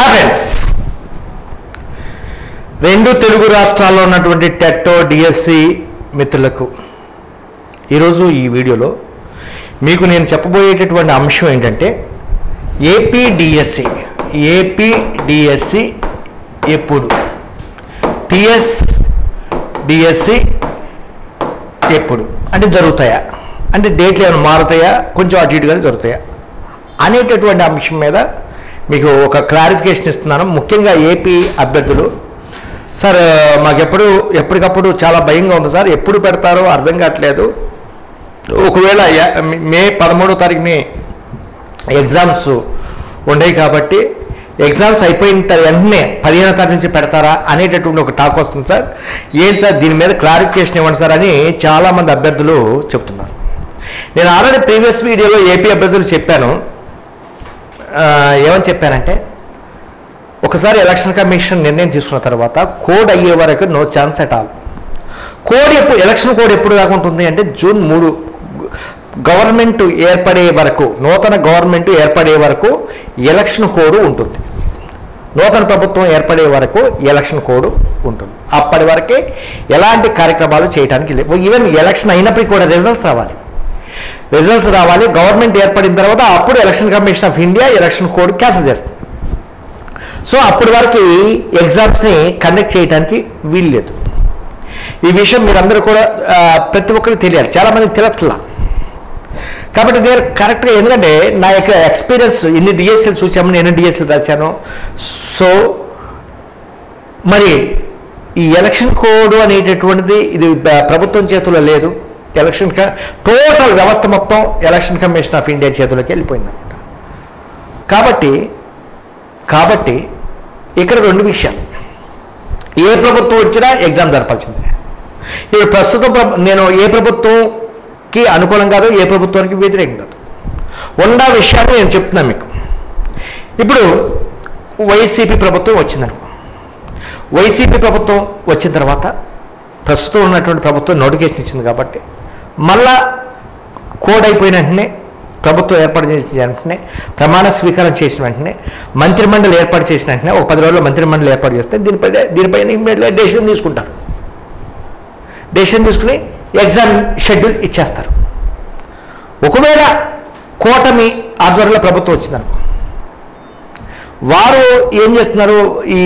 Friends, రెండు తెలుగు రాష్ట్రాల్లో ఉన్నటువంటి టెట్టో డిఎస్సి మిత్రులకు ఈరోజు ఈ వీడియోలో మీకు నేను చెప్పబోయేటటువంటి అంశం ఏంటంటే ఏపీ డిఎస్సి ఎప్పుడు, టిఎస్ డిఎస్సి ఎప్పుడు అంటే జరుగుతాయా, అంటే డేట్లు ఏమైనా మారుతాయా, కొంచెం అటు ఇటుగానే జరుగుతాయా అనేటటువంటి అంశం మీద మీకు ఒక క్లారిఫికేషన్ ఇస్తున్నాను. ముఖ్యంగా ఏపీ అభ్యర్థులు, సార్ మాకు ఎప్పటికప్పుడు చాలా భయంగా ఉంది సార్, ఎప్పుడు పెడతారో అర్థం కావట్లేదు. ఒకవేళ మే 13వ తారీఖుని ఎగ్జామ్స్ ఉండేవి కాబట్టి ఎగ్జామ్స్ అయిపోయిన వెంటనే 15వ తారీఖు నుంచి పెడతారా అనేటటువంటి ఒక టాక్ వస్తుంది సార్. ఏంటి సార్ దీని మీద క్లారిఫికేషన్ ఇవ్వండి సార్ అని చాలామంది అభ్యర్థులు చెప్తున్నారు. నేను ఆల్రెడీ ప్రీవియస్ వీడియోలో ఏపీ అభ్యర్థులు చెప్పాను. ఏమని చెప్పానంటే, ఒకసారి ఎలక్షన్ కమిషన్ నిర్ణయం తీసుకున్న తర్వాత కోడ్ అయ్యే వరకు no chance at all. Election code ఎప్పుడు దాకా ఉంటుంది అంటే June 3 గవర్నమెంట్ ఏర్పడే వరకు, నూతన గవర్నమెంట్ ఏర్పడే వరకు ఎలక్షన్ కోడ్ ఉంటుంది. నూతన ప్రభుత్వం ఏర్పడే వరకు ఎలక్షన్ కోడ్ ఉంటుంది. అప్పటి వరకే ఎలాంటి కార్యక్రమాలు చేయడానికి లేవు. ఈవెన్ ఎలక్షన్ అయినప్పటికీ కూడా రిజల్ట్స్ రావాలి. గవర్నమెంట్ ఏర్పడిన తర్వాత అప్పుడు election commission of India election code cancel చేస్తుంది. సో అప్పటి వరకు ఎగ్జామ్స్ని కండక్ట్ చేయడానికి వీలు లేదు. ఈ విషయం మీరందరూ కూడా ప్రతి ఒక్కరికి తెలియాలి. చాలామందికి తెలియట్లా. కాబట్టి నేను కరెక్ట్గా, ఎందుకంటే నా యొక్క ఎక్స్పీరియన్స్ ఎన్ని డిఎస్సీలు చూసాము, నేను డిఎస్సీలు రాశాను. సో మరి ఈ ఎలక్షన్ కోడ్ అనేటటువంటిది ఇది ప్రభుత్వం చేతుల్లో లేదు. టోటల్ వ్యవస్థ మొత్తం ఎలక్షన్ కమిషన్ ఆఫ్ ఇండియా చేతుల్లోకి వెళ్ళిపోయిందన్నమాట. కాబట్టి ఇక్కడ రెండు విషయాలు. ఏ ప్రభుత్వం వచ్చినా ఎగ్జామ్ జరపాల్సిందే. ఇప్పుడు ప్రస్తుతం నేను ఏ ప్రభుత్వంకి అనుకూలం కాదు, ఏ ప్రభుత్వానికి వ్యతిరేకం కాదు, ఉన్న విషయాన్ని నేను చెప్తున్నాను మీకు. ఇప్పుడు వైసీపీ ప్రభుత్వం వచ్చిందనుకో, వైసీపీ ప్రభుత్వం వచ్చిన తర్వాత ప్రస్తుతం ఉన్నటువంటి ప్రభుత్వం నోటిఫికేషన్ ఇచ్చింది కాబట్టి మళ్ళా కోడ్ అయిపోయిన వెంటనే, ప్రభుత్వం ఏర్పాటు చేసిన వెంటనే, ప్రమాణ స్వీకారం చేసిన వెంటనే, మంత్రిమండలి ఏర్పాటు చేసిన వెంటనే ఒక 10 రోజుల్లో మంత్రిమండలి ఏర్పాటు చేస్తే దీనిపైన ఇమ్మీడియట్గా డెసిషన్ తీసుకుంటారు. డెసిషన్ తీసుకుని ఎగ్జామ్ షెడ్యూల్ ఇచ్చేస్తారు. ఒకవేళ కూటమి ఆధ్వర్యంలో ప్రభుత్వం వచ్చిందనుకో, వారు ఏం చేస్తున్నారు, ఈ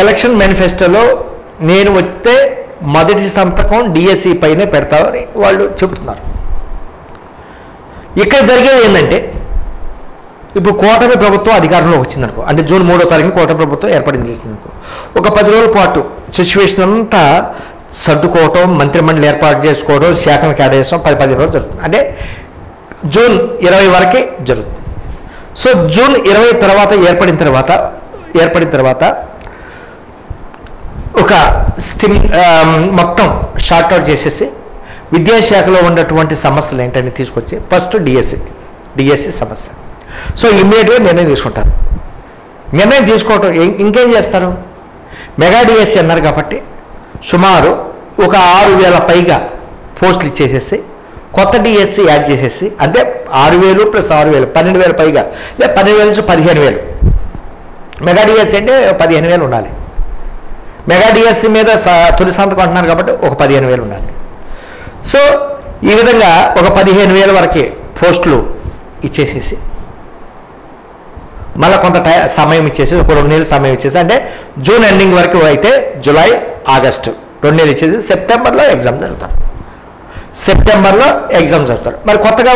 ఎలక్షన్ మేనిఫెస్టోలో నేను వస్తే మొదటి సంతకం డిఎస్సి పైనే పెడతామని వాళ్ళు చెబుతున్నారు. ఇక్కడ జరిగేది ఏంటంటే, ఇప్పుడు కూటమి ప్రభుత్వం అధికారంలో వచ్చిందనుకో, అంటే June 3వ తారీఖున కూటమి ప్రభుత్వం ఏర్పాటు చేసిందనుకో, ఒక 10 రోజుల పాటు సిచ్యువేషన్ అంతా సర్దుకోవటం, మంత్రిమండలి ఏర్పాటు చేసుకోవడం, శాఖను కేటాయించడం 10-15 రోజులు జరుగుతుంది. అంటే June 20 వరకే జరుగుతుంది. సో June 20 తర్వాత ఏర్పడిన తర్వాత ఒక మొత్తం షార్ట్అవుట్ చేసేసి విద్యాశాఖలో ఉన్నటువంటి సమస్యలు ఏంటని తీసుకొచ్చి ఫస్ట్ డిఎస్సి సమస్య. సో ఇమ్మీడియట్గా నిర్ణయం తీసుకుంటారు. నిర్ణయం తీసుకోవటం ఇంకేం చేస్తారు, మెగా డిఎస్సి అన్నారు కాబట్టి సుమారు ఒక 6,000 పైగా పోస్టులు ఇచ్చేసేసి కొత్త డిఎస్సి యాడ్ చేసేసి, అంటే 6,000 + 6,000 12,000 పైగా, లేదా 12,000 నుంచి 15,000. మెగా డిఎస్సి అంటే 15,000 ఉండాలి. మెగా డిఎస్సి మీద తొలి సంతకం అంటున్నారు కాబట్టి ఒక 15,000 ఉండాలి. సో ఈ విధంగా ఒక 15,000 వరకే పోస్టులు ఇచ్చేసేసి మళ్ళీ కొంత సమయం ఇచ్చేసి, ఒక 2 నెలలు సమయం ఇచ్చేసి, అంటే జూన్ ఎండింగ్ వరకు అయితే జూలై, ఆగస్టు 2 నెలలు ఇచ్చేసి సెప్టెంబర్లో ఎగ్జామ్ జరుగుతారు. మరి కొత్తగా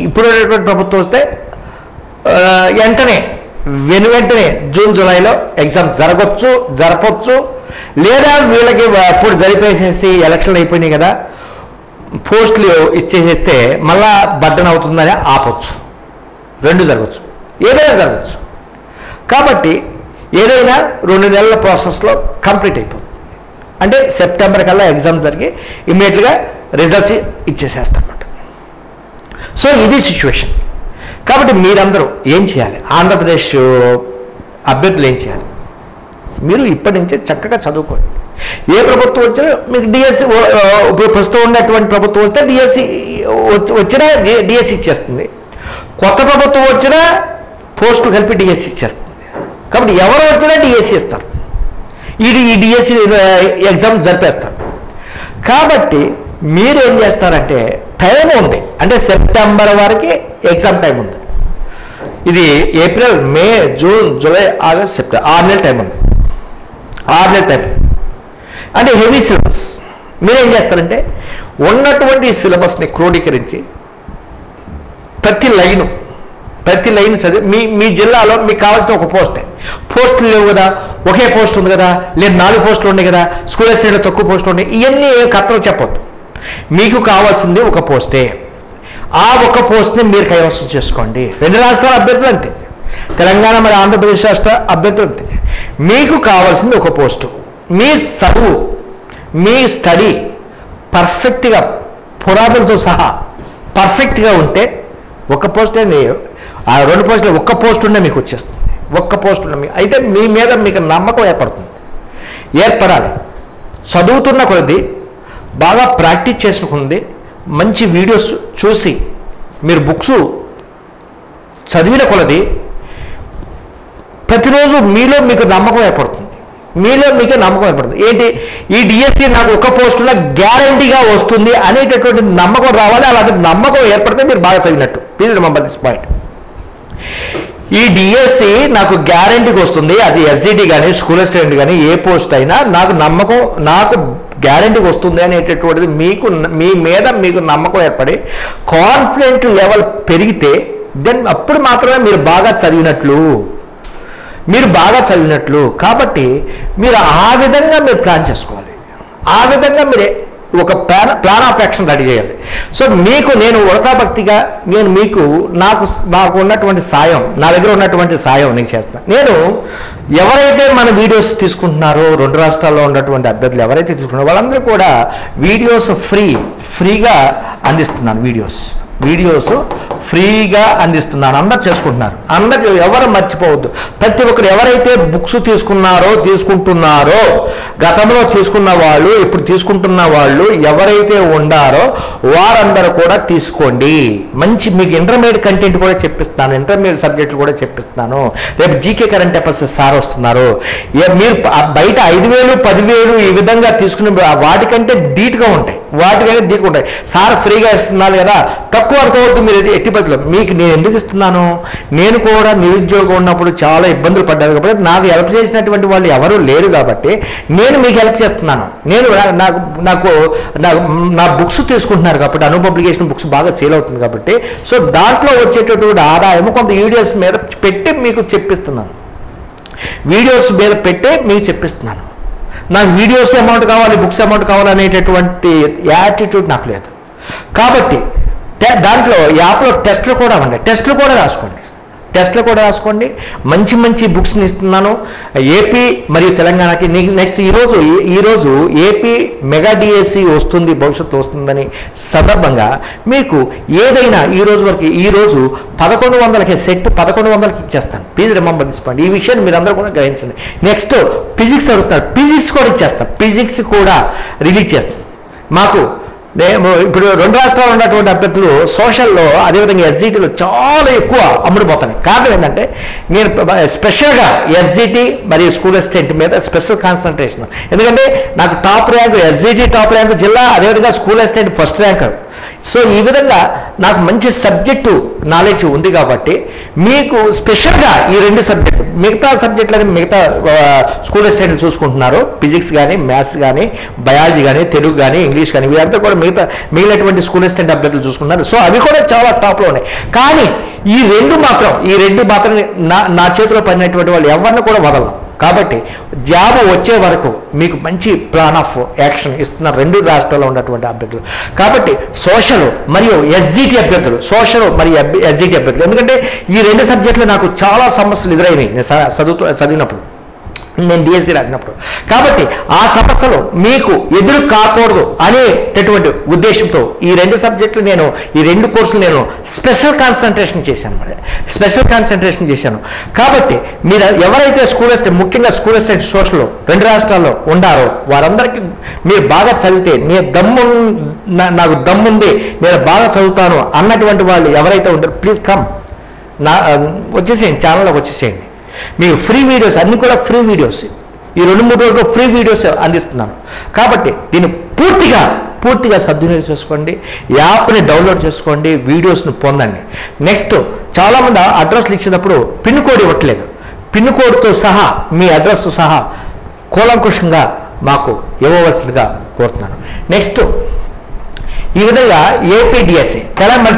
ఇప్పుడు ఉన్నటువంటి ప్రభుత్వం వస్తే వెంటనే June, Julyలో ఎగ్జామ్ జరపొచ్చు, లేదా వీళ్ళకి ఇప్పుడు జరిపేసేసి ఎలక్షన్లు అయిపోయినాయి కదా, పోస్టులు ఇచ్చేసేస్తే మళ్ళా బడ్డన్ అవుతుందని ఆపొచ్చు. రెండు జరగచ్చు, ఏదైనా జరగచ్చు. కాబట్టి ఏదైనా 2 నెలల ప్రాసెస్లో కంప్లీట్ అయిపోతుంది. అంటే సెప్టెంబర్ కల్లా ఎగ్జామ్ జరిగి ఇమ్మీడియట్గా రిజల్ట్స్ ఇచ్చేసేస్తారన్నమాట. సో ఇది సిచ్యువేషన్. కాబట్టి మీరందరూ ఏం చేయాలి, ఆంధ్రప్రదేశ్ అభ్యర్థులు ఏం చేయాలి, మీరు ఇప్పటి నుంచే చక్కగా చదువుకోండి. ఏ ప్రభుత్వం వచ్చినా మీకు డిఎస్సి, ప్రస్తుతం ఉన్నటువంటి ప్రభుత్వం వస్తే డిఎస్సి వచ్చినా డిఎస్సి ఇచ్చేస్తుంది. కొత్త ప్రభుత్వం వచ్చినా పోస్టు కలిపి డిఎస్సి ఇచ్చేస్తుంది. కాబట్టి ఎవరు వచ్చినా డిఎస్సి ఇస్తారు, ఈ డిఎస్సి ఎగ్జామ్ జరిపేస్తారు. కాబట్టి మీరు ఏం చేస్తారంటే టైం ఉంది, అంటే సెప్టెంబర్ వరకు ఎగ్జామ్ టైం ఉంది. ఇది ఏప్రిల్, మే, జూన్, జూలై, ఆగస్ట్, సెప్టెంబర్ 6 నెలల టైం ఉంది. 6 నెలల టైం అంటే హెవీ సిలబస్. మీరేం చేస్తారంటే ఉన్నటువంటి సిలబస్ని క్రోడీకరించి ప్రతి లైన్ చదివి మీ జిల్లాలో మీకు కావాల్సిన ఒక పోస్టులు లేవు కదా, ఒకే పోస్ట్ ఉంది కదా, లేదు 4 పోస్టులు ఉన్నాయి కదా, స్కూల్ అసిస్టెంట్లో తక్కువ పోస్టులు ఉన్నాయి, ఇవన్నీ కథలు చెప్పొద్దు. మీకు కావాల్సింది ఒక పోస్టే. ఆ ఒక పోస్ట్ని మీరు కైవసం చేసుకోండి. 2 రాష్ట్రాల అభ్యర్థులు అంతే, తెలంగాణ మరి ఆంధ్రప్రదేశ్ రాష్ట్ర అభ్యర్థులు అంతే. మీకు కావాల్సింది ఒక పోస్టు. మీ చదువు, మీ స్టడీ పర్ఫెక్ట్గా పురాతనతో సహా పర్ఫెక్ట్గా ఉంటే ఒక పోస్టే, ఆ 2 పోస్టులు ఒక్క పోస్ట్ ఉండే మీకు వచ్చేస్తుంది. ఒక్క పోస్ట్ ఉన్న అయితే మీ మీద మీకు నమ్మకం ఏర్పడాలి. చదువుతున్న కొద్దీ బాగా ప్రాక్టీస్ చేసుకుంది, మంచి వీడియోస్ చూసి మీరు బుక్స్ చదివిన కొలది ప్రతిరోజు మీలో మీకు నమ్మకం ఏర్పడుతుంది. ఏంటి, ఈ డిఎస్సి నాకు ఒక పోస్టులో గ్యారంటీగా వస్తుంది అనేటటువంటి నమ్మకం రావాలి. అలాంటి నమ్మకం ఏర్పడితే మీరు బాగా చదివినట్టు. Please remember this point. ఈ డిఎస్సి నాకు గ్యారంటీకి వస్తుంది, అది ఎస్జిటి కానీ స్కూల్ అసిస్టెంట్ కానీ ఏ పోస్ట్ అయినా నాకు గ్యారంటీకి వస్తుంది అనేటటువంటిది మీ మీద మీకు నమ్మకం ఏర్పడి కాన్ఫిడెంట్ లెవెల్ పెరిగితే దెన్ అప్పుడు మాత్రమే మీరు బాగా చదివినట్లు. కాబట్టి మీరు ఆ విధంగా మీరు ప్లాన్ చేసుకోవాలి. ఆ విధంగా మీరు ఒక ప్లాన్ ఆఫ్ యాక్షన్ రెడీ చేయాలి. సో నేను ఉడతాభక్తిగా నాకు ఉన్నటువంటి సాయం, నా దగ్గర ఉన్నటువంటి సాయం నేను చేస్తాను. నేను ఎవరైతే మన వీడియోస్ తీసుకుంటున్నారో 2 రాష్ట్రాల్లో ఉన్నటువంటి అభ్యర్థులు ఎవరైతే తీసుకుంటారో వాళ్ళందరూ కూడా వీడియోస్ ఫ్రీగా అందిస్తున్నాను. వీడియోస్ ఫ్రీగా అందిస్తున్నాను. అందరు చేసుకుంటున్నారు. అందరు ఎవరు మర్చిపోవద్దు. ప్రతి ఒక్కరు ఎవరైతే బుక్స్ తీసుకుంటున్నారో గతంలో తీసుకున్న వాళ్ళు, ఇప్పుడు తీసుకుంటున్న వాళ్ళు ఎవరైతే ఉండారో వారందరూ కూడా తీసుకోండి. మీకు ఇంటర్మీడియట్ కంటెంట్ కూడా చెప్పిస్తున్నాను, ఇంటర్మీడియట్ సబ్జెక్టులు కూడా చెప్పిస్తున్నాను. రేపు జీకే కరెంట్ అఫైర్స్ సార్ వస్తున్నారు. మీరు బయట 5,000, 10,000 ఈ విధంగా తీసుకునే వాటికంటే ధీటుగా ఉంటాయి. సార్ ఫ్రీగా ఇస్తున్నారు కదా, తక్కువ అనుకోవద్దు. మీరు ఎట్టి పరిస్థితుల్లో మీకు నేను ఎందుకు ఇస్తున్నాను, నేను కూడా నిరుద్యోగం ఉన్నప్పుడు చాలా ఇబ్బందులు పడ్డాను కాబట్టి నాకు హెల్ప్ చేసినటువంటి వాళ్ళు ఎవరూ లేరు కాబట్టి నేను మీకు హెల్ప్ చేస్తున్నాను. నా బుక్స్ తీసుకుంటున్నారు కాబట్టి అను పబ్లికేషన్ బుక్స్ బాగా సేల్ అవుతుంది కాబట్టి సో దాంట్లో వచ్చేటటువంటి ఆదాయం కొంత వీడియోస్ మీద పెట్టి మీకు చెప్పిస్తున్నాను. నాకు వీడియోస్ అమౌంట్ కావాలి, బుక్స్ అమౌంట్ కావాలి అనేటటువంటి యాటిట్యూడ్ నాకు లేదు. కాబట్టి దాంట్లో యాప్లో టెస్టులు కూడా ఉన్నాయి. టెస్టులు కూడా రాసుకోండి. మంచి బుక్స్ని ఇస్తున్నాను ఏపీ మరియు తెలంగాణకి. నెక్స్ట్ ఈరోజు ఏపీ మెగా డిఎస్సి వస్తుంది, భవిష్యత్తు వస్తుందని సందర్భంగా మీకు ఏదైనా ఈరోజు 1100కి సెట్ 1100కి ఇచ్చేస్తాను. Please remember this point. ఈ విషయాన్ని మీరు అందరూ కూడా గ్రహించండి. నెక్స్ట్ ఫిజిక్స్ అడుగుతారు, ఫిజిక్స్ కూడా ఇచ్చేస్తాను. ఫిజిక్స్ కూడా రిలీజ్ చేస్తాను. ఇప్పుడు 2 రాష్ట్రాలు ఉన్నటువంటి అభ్యర్థులు సోషల్లో అదేవిధంగా ఎస్జిటిలో చాలా ఎక్కువ అమ్ముడుపోతాయి. కారణం ఏంటంటే నేను స్పెషల్గా ఎస్జిటి మరియు స్కూల్ అసిస్టెంట్ మీద స్పెషల్ కాన్సన్ట్రేషన్. ఎందుకంటే నాకు top rank SGT top rank జిల్లా, అదేవిధంగా school assistant first ranker. So ఈ విధంగా నాకు మంచి సబ్జెక్టు నాలెడ్జ్ ఉంది కాబట్టి మీకు స్పెషల్గా ఈ 2 సబ్జెక్టు, మిగతా సబ్జెక్టులని మిగతా స్కూల్ అసిస్టెంట్ చూసుకుంటున్నారు. ఫిజిక్స్ కానీ, మ్యాథ్స్ కానీ, బయాలజీ కానీ, తెలుగు కానీ, ఇంగ్లీష్ కానీ, వీరంతా కూడా మిగిలినటువంటి స్కూల్ అసిస్టెంట్ అభ్యర్థులు చూసుకున్నారు. సో అవి కూడా చాలా టాప్లో ఉన్నాయి. కానీ ఈ రెండు మాత్రం నా చేతిలో పడినటువంటి వాళ్ళు ఎవరిని కూడా వదలను. కాబట్టి జాబ్ వచ్చే వరకు మీకు మంచి ప్లాన్ ఆఫ్ యాక్షన్ ఇస్తున్న 2 రాష్ట్రాల్లో ఉన్నటువంటి అభ్యర్థులు. కాబట్టి సోషల్ మరియు ఎస్జిటి అభ్యర్థులు, ఎందుకంటే ఈ 2 సబ్జెక్టులు నాకు చాలా సమస్యలు ఎదురైనాయి నేను చదివినప్పుడు, నేను డిఎస్సి రాసినప్పుడు. కాబట్టి ఆ సమస్యలు మీకు ఎదురు కాకూడదు అనేటటువంటి ఉద్దేశంతో ఈ 2 సబ్జెక్టులు ఈ 2 కోర్సులు నేను స్పెషల్ కాన్సన్ట్రేషన్ చేశాను. కాబట్టి మీరు ఎవరైతే ముఖ్యంగా స్కూల్ అసిస్టెంట్ సోషల్ 2 రాష్ట్రాల్లో ఉండారో వారందరికీ మీరు బాగా చదివితే నాకు దమ్ముంది, నేను బాగా చదువుతాను అన్నటువంటి వాళ్ళు ఎవరైతే ఉంటారో ప్లీజ్ కమ్. వచ్చేసేయండి, ఛానల్లోకి వచ్చేసేయండి. మీకు ఫ్రీ వీడియోస్ అన్నీ కూడా ఫ్రీ వీడియోస్, ఈ 2-3 రోజుల్లో ఫ్రీ వీడియోస్ అందిస్తున్నాను. కాబట్టి దీన్ని పూర్తిగా సద్వినియోగం చేసుకోండి. యాప్ని డౌన్లోడ్ చేసుకోండి, వీడియోస్ని పొందండి. నెక్స్ట్, చాలామంది అడ్రస్లు ఇచ్చేటప్పుడు పిన్ కోడ్ ఇవ్వట్లేదు. పిన్ కోడ్తో సహా మీ అడ్రస్తో సహా కూలంకుషంగా మాకు ఇవ్వవలసిందిగా కోరుతున్నాను. నెక్స్ట్, ఈ విధంగా ఏపీ డిఎస్సి,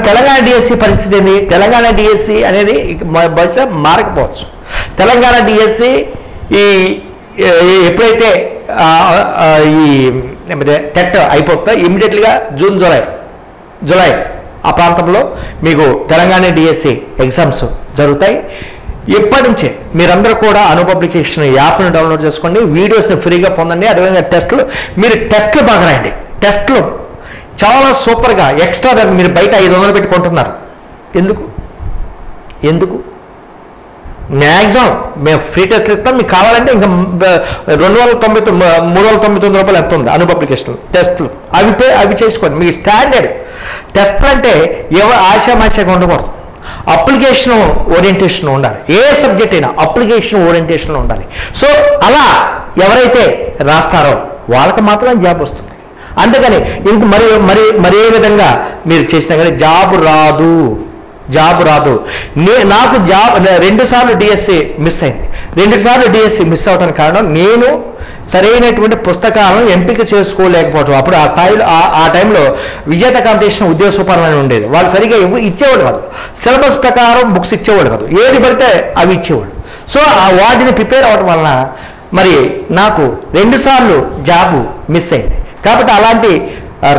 తెలంగాణ డిఎస్సి పరిస్థితి ఏంటి? తెలంగాణ డిఎస్సి అనేది బహుశా మారకపోవచ్చు. తెలంగాణ డిఎస్సి ఎప్పుడైతే ఈ టెట్ అయిపోతుందో ఇమ్మీడియట్గా జూలై ఆ ప్రాంతంలో మీకు తెలంగాణ డిఎస్సి ఎగ్జామ్స్ జరుగుతాయి. ఇప్పటి నుంచే మీరందరూ కూడా పబ్లికేషన్ యాప్ని డౌన్లోడ్ చేసుకోండి, వీడియోస్ని ఫ్రీగా పొందండి. అదేవిధంగా మీరు టెస్టులు బాగా రాయండి. టెస్టులు చాలా సూపర్గా ఎక్స్ట్రా మీరు బయట 500 పెట్టి కొంటున్నారు. ఎందుకు మ్యాక్సిమం మేము ఫ్రీ టెస్ట్లు ఇస్తాం. మీకు కావాలంటే ఇంకా 399 రూపాయలు ఎంత ఉంది పబ్లికేషన్ టెస్టులు, అవి చేసుకోండి. మీకు స్టాండర్డ్ టెస్ట్లు అంటే ఆశామాషగా ఉండకూడదు. అప్లికేషన్ ఓరియంటేషన్ ఉండాలి. ఏ సబ్జెక్ట్ అయినా అప్లికేషన్ ఓరియంటేషన్ ఉండాలి. సో అలా ఎవరైతే రాస్తారో వాళ్ళకి మాత్రం జాబ్ వస్తుంది. అంతేగాని ఇంక మరి ఏ విధంగా మీరు చేసినా కానీ జాబ్ రాదు. నాకు జాబ్ 2 సార్లు డిఎస్సి మిస్ అయింది. 2 సార్లు డిఎస్సి మిస్ అవడానికి కారణం నేను సరైనటువంటి పుస్తకాలను ఎంపిక చేసుకోలేకపోవటం. అప్పుడు ఆ స్థాయిలో ఆ టైంలో విజేత కాంపిటీషన్ ఉద్యోగ సూపర్మని ఉండేది. వాళ్ళు సరిగ్గా ఇచ్చేవాడు కాదు, సిలబస్ ప్రకారం బుక్స్ ఇచ్చేవాడు కాదు, ఏది పడితే అవి ఇచ్చేవాడు. సో వాటిని ప్రిపేర్ అవ్వడం వలన మరి నాకు 2 సార్లు జాబు మిస్ అయింది. కాబట్టి అలాంటి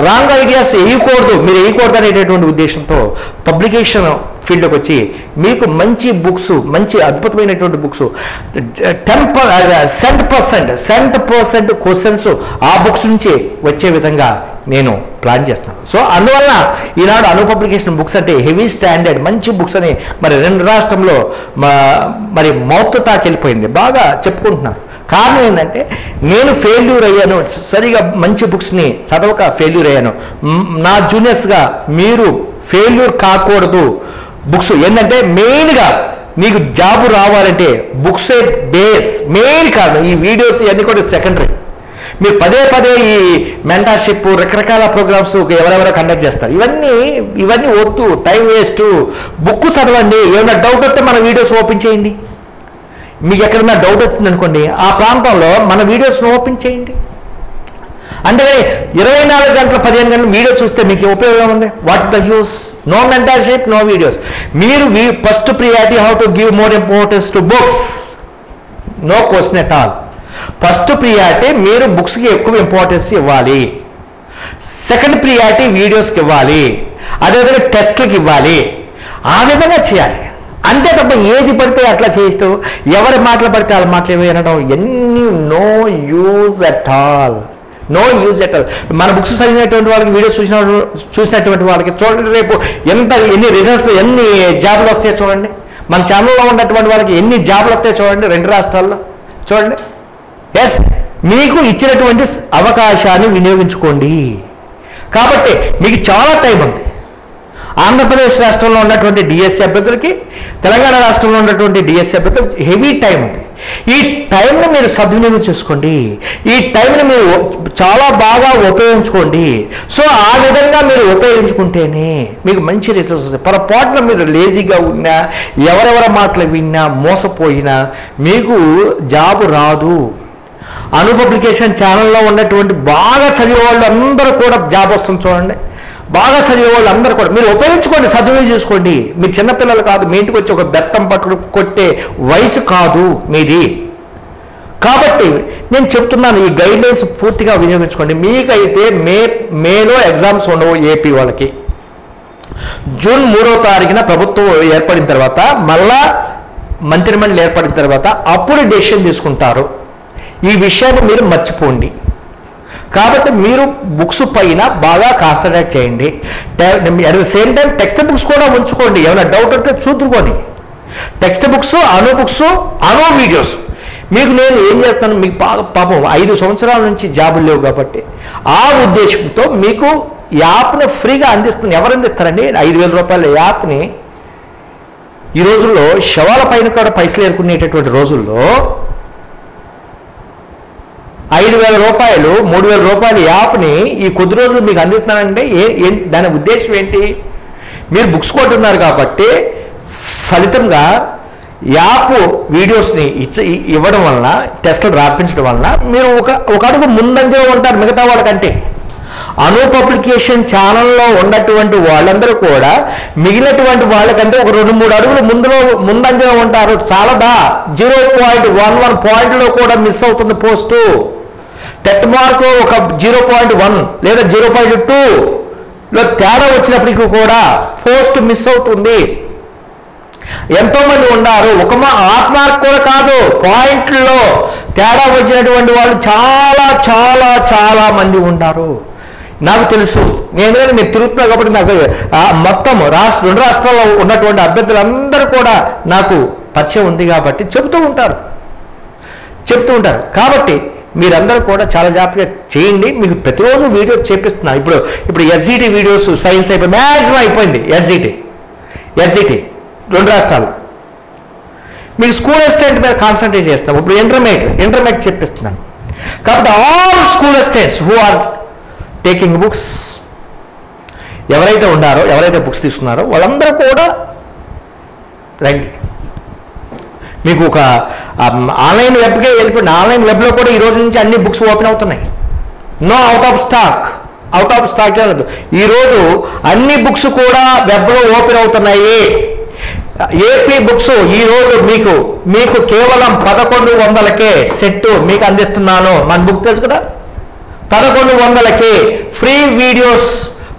రాంగ్ ఐడియాస్ మీరు వేయకూడదు అనేటటువంటి ఉద్దేశంతో పబ్లికేషన్ ఫీల్డ్కి వచ్చి మీకు మంచి బుక్స్, మంచి అద్భుతమైనటువంటి బుక్స్ 10% క్వశ్చన్స్ ఆ బుక్స్ నుంచి వచ్చే విధంగా నేను ప్లాన్ చేస్తాను. సో అందువల్ల ఈనాడు పబ్లికేషన్ బుక్స్ అంటే హెవీ స్టాండర్డ్ మంచి బుక్స్ అని మరి 2 రాష్ట్రంలో మరి మౌత్ టాక్ వెళ్ళిపోయింది, బాగా చెప్పుకుంటున్నారు. కారణం ఏంటంటే నేను ఫెయిల్యూర్ అయ్యాను, సరిగా మంచి బుక్స్ని చదవక ఫెయిల్యూర్ అయ్యాను. నా జూనియర్స్గా మీరు ఫెయిల్యూర్ కాకూడదు. బుక్స్ ఏంటంటే మెయిన్గా మీకు జాబు రావాలంటే బుక్సే బేస్, మెయిన్ కారణం. ఈ వీడియోస్ ఇవన్నీ కూడా సెకండరీ. మీరు పదే ఈ మెంటర్షిప్ రకరకాల ప్రోగ్రామ్స్ ఎవరెవరో కండక్ట్ చేస్తారు. ఇవన్నీ వద్దు, టైం వేస్ట్. బుక్ చదవండి. ఏమైనా డౌట్ వస్తే మన వీడియోస్ ఓపెన్ చేయండి. మీకు ఎక్కడైనా డౌట్ వచ్చింది అనుకోండి, ఆ ప్రాంతంలో మన వీడియోస్ను ఓపెన్ చేయండి. అంతేగాని 24 గంటలు 15 గంటలు వీడియో చూస్తే మీకు ఉపయోగం ఉంది? What is the use? No mentorship, no videos. మీరు first priority how to give more importance to books, no question at all. First priority మీరు బుక్స్కి ఎక్కువ ఇంపార్టెన్స్ ఇవ్వాలి. సెకండ్ ప్రియారిటీ వీడియోస్కి ఇవ్వాలి. అదేవిధంగా టెస్ట్లకు ఇవ్వాలి. ఆ విధంగా చేయాలి. అంతే తప్ప ఏది పడితే అట్లా చేస్తూ ఎవరి మాటలు పడితే వాళ్ళ మాటలు వినడం ఎన్ని నో యూజ్ అట్ ఆల్. మన బుక్స్ చదివినటువంటి వాళ్ళకి వీడియోస్ చూసినటువంటి వాళ్ళకి చూడండి, రేపు ఎన్ని రిజల్ట్స్, ఎన్ని జాబులు వస్తాయో చూడండి. మన ఛానల్లో ఉన్నటువంటి వాళ్ళకి ఎన్ని జాబులు వస్తాయో చూడండి 2 రాష్ట్రాల్లో చూడండి. ఎస్, మీకు ఇచ్చినటువంటి అవకాశాన్ని వినియోగించుకోండి. కాబట్టి మీకు చాలా టైం ఉంది. ఆంధ్రప్రదేశ్ రాష్ట్రంలో ఉన్నటువంటి డిఎస్సి అభ్యర్థులకి, తెలంగాణ రాష్ట్రంలో ఉన్నటువంటి డిఎస్సి అభ్యర్థులకు హెవీ టైం ఉంది. ఈ టైంని మీరు సద్వినియోగం చేసుకోండి. ఈ టైంని మీరు చాలా బాగా ఉపయోగించుకోండి. సో ఆ విధంగా మీరు ఉపయోగించుకుంటేనే మీకు మంచి రిజల్ట్స్ వస్తాయి. పొరపాటున మీరు లేజీగా ఉన్నా, ఎవరెవరి మాటలు విన్నా, మోసపోయినా మీకు జాబు రాదు. పబ్లికేషన్ ఛానల్లో ఉన్నటువంటి బాగా చదివే వాళ్ళు అందరూ కూడా జాబ్ వస్తుంది చూడండి. బాగా చదివే వాళ్ళు అందరూ కూడా మీరు ఉపయోగించుకోండి, సద్వినియోగం చేసుకోండి. మీరు చిన్నపిల్లలు కాదు, మీ ఇంటికి వచ్చి ఒక బెత్తం పట్టుకు కొట్టే వయసు కాదు మీది. కాబట్టి నేను చెప్తున్నాను, ఈ గైడ్లైన్స్ పూర్తిగా వినియోగించుకోండి. మీకైతే మేలో ఎగ్జామ్స్ ఉండవు. ఏపీ వాళ్ళకి జూన్ 3వ తారీఖున ప్రభుత్వం ఏర్పడిన తర్వాత, మళ్ళా మంత్రిమండలి ఏర్పడిన తర్వాత అప్పుడు డెసిషన్ తీసుకుంటారు. ఈ విషయాన్ని మీరు మర్చిపోండి. కాబట్టి మీరు బుక్స్ పైన బాగా కాన్సన్ట్రేట్ చేయండి. At the same time text books కూడా ఉంచుకోండి. ఏమైనా డౌట్ ఉంటే చూద్దుకొని టెక్స్ట్ బుక్స్, బుక్స్, వీడియోస్. మీకు నేను ఏం చేస్తాను, మీకు పాపం 5 సంవత్సరాల నుంచి జాబులు లేవు కాబట్టి ఆ ఉద్దేశంతో మీకు యాప్ని ఫ్రీగా అందిస్తుంది. ఎవరు అందిస్తారండి? 5,000 రూపాయల యాప్ని ఈ రోజుల్లో శవాల పైన కూడా పైసలు ఏరుకునేటటువంటి రోజుల్లో 5,000 రూపాయలు 3,000 రూపాయల యాప్ని ఈ కొద్ది రోజులు మీకు అందిస్తున్నానంటే దాని ఉద్దేశం ఏంటి? మీరు బుక్స్ కొంటున్నారు కాబట్టి ఫలితంగా యాప్ వీడియోస్ని ఇవ్వడం వలన, టెస్టులు రాపించడం వలన మీరు ఒక అడుగు ముందంజలో ఉంటారు మిగతా వాళ్ళకంటే. అనూప్ పబ్లికేషన్ ఛానల్లో ఉన్నటువంటి వాళ్ళందరూ కూడా మిగిలినటువంటి వాళ్ళకంటే ఒక 2-3 అడుగులు ముందంజలో ఉంటారు. చాలాదా 0.11 పాయింట్లో కూడా మిస్ అవుతుంది పోస్టు. టెట్ మార్కు ఒక 0.1 లేదా 0.2లో తేడా వచ్చినప్పటికీ కూడా పోస్ట్ మిస్ అవుతుంది. ఎంతోమంది ఉన్నారు. ఒక హాఫ్ మార్క్ కూడా కాదు, పాయింట్లలో తేడా వచ్చినటువంటి వాళ్ళు చాలా చాలా చాలా మంది ఉన్నారు. నాకు తెలుసు. నేను తిరుగుతున్నా కాబట్టి నాకు మొత్తం 2 రాష్ట్రాల్లో ఉన్నటువంటి అభ్యర్థులందరూ కూడా నాకు పరిచయం ఉంది కాబట్టి చెబుతూ ఉంటారు. కాబట్టి మీరందరూ కూడా చాలా జాగ్రత్తగా చేయండి. మీకు ప్రతిరోజు వీడియో చేపిస్తున్నాను. ఇప్పుడు ఎస్జిటి వీడియోస్ సైన్స్ అయిపోయి మ్యాక్సిమం అయిపోయింది. ఎస్జిటి 2 రాష్ట్రాలు. మీకు స్కూల్ అసిస్టెంట్ మీద కాన్సన్ట్రేట్ చేస్తాం. ఇప్పుడు ఇంటర్మీడియట్ చెప్పిస్తున్నాను. కాబట్టి all school assistants who are taking books, ఎవరైతే బుక్స్ తీసుకున్నారో వాళ్ళందరూ కూడా రండి. మీకు ఒక ఆన్లైన్ వెబ్కే వెళ్ళిపోయింది. ఆన్లైన్ వెబ్లో కూడా ఈ రోజు నుంచి అన్ని బుక్స్ ఓపెన్ అవుతున్నాయి. నో అవుట్ ఆఫ్ స్టాక్ లేదు. ఈరోజు అన్ని బుక్స్ కూడా వెబ్లో ఓపెన్ అవుతున్నాయి. ఏపీ బుక్స్ ఈరోజు మీకు కేవలం 1100కే సెట్ మీకు అందిస్తున్నాను. మన బుక్ తెలుసు కదా, 1100కే ఫ్రీ వీడియోస్.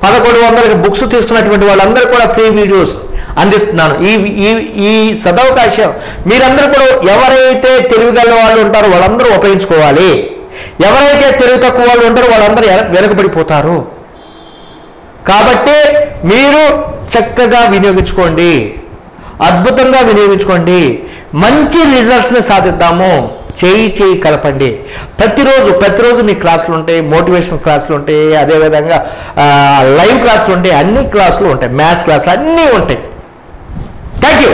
1100కి బుక్స్ తీసుకున్నటువంటి వాళ్ళందరూ కూడా ఫ్రీ వీడియోస్ అందిస్తున్నాను. ఈ సదవకాశం మీరందరూ కూడా ఎవరైతే తెలివిగల వాళ్ళు ఉంటారో వాళ్ళందరూ ఉపయోగించుకోవాలి. ఎవరైతే తెలివి తక్కువ వాళ్ళు ఉంటారో వాళ్ళందరూ వెనుకబడిపోతారు. కాబట్టి మీరు చక్కగా వినియోగించుకోండి, అద్భుతంగా వినియోగించుకోండి. మంచి రిజల్ట్స్ని సాధిద్దాము. చేయి కలపండి. ప్రతిరోజు మీ క్లాసులు ఉంటాయి, మోటివేషన్ క్లాసులు ఉంటాయి, అదేవిధంగా లైవ్ క్లాసులు ఉంటాయి, అన్ని క్లాసులు ఉంటాయి, మ్యాథ్స్ క్లాసులు అన్నీ ఉంటాయి. Thank you.